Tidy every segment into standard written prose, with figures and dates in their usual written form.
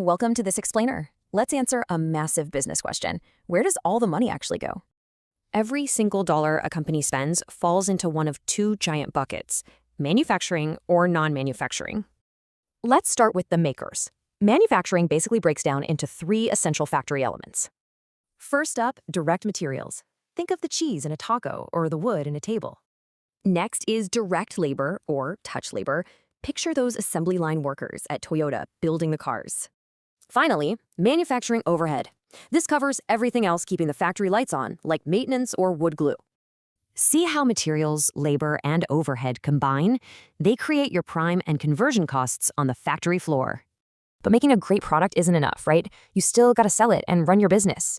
Welcome to this explainer. Let's answer a massive business question. Where does all the money actually go? Every single dollar a company spends falls into one of two giant buckets: manufacturing or non-manufacturing. Let's start with the makers. Manufacturing basically breaks down into three essential factory elements. First up, direct materials. Think of the cheese in a taco or the wood in a table. Next is direct labor or touch labor. Picture those assembly line workers at Toyota building the cars. Finally, manufacturing overhead. This covers everything else keeping the factory lights on, like maintenance or wood glue. See how materials, labor, and overhead combine? They create your prime and conversion costs on the factory floor. But making a great product isn't enough, right? You still gotta sell it and run your business.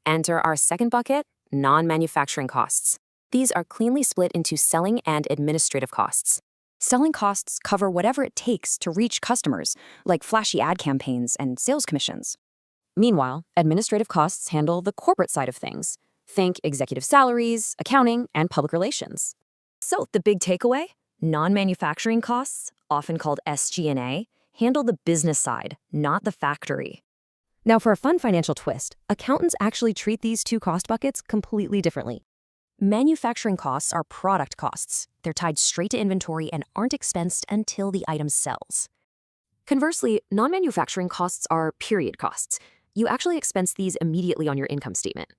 Enter our second bucket, non-manufacturing costs. These are cleanly split into selling and administrative costs. Selling costs cover whatever it takes to reach customers, like flashy ad campaigns and sales commissions. Meanwhile, administrative costs handle the corporate side of things. Think executive salaries, accounting, and public relations. So the big takeaway? Non-manufacturing costs, often called SG&A, handle the business side, not the factory. Now for a fun financial twist, accountants actually treat these two cost buckets completely differently. Manufacturing costs are product costs. They're tied straight to inventory and aren't expensed until the item sells. Conversely, non-manufacturing costs are period costs. You actually expense these immediately on your income statement.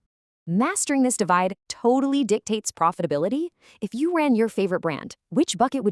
Mastering this divide totally dictates profitability. If you ran your favorite brand, which bucket would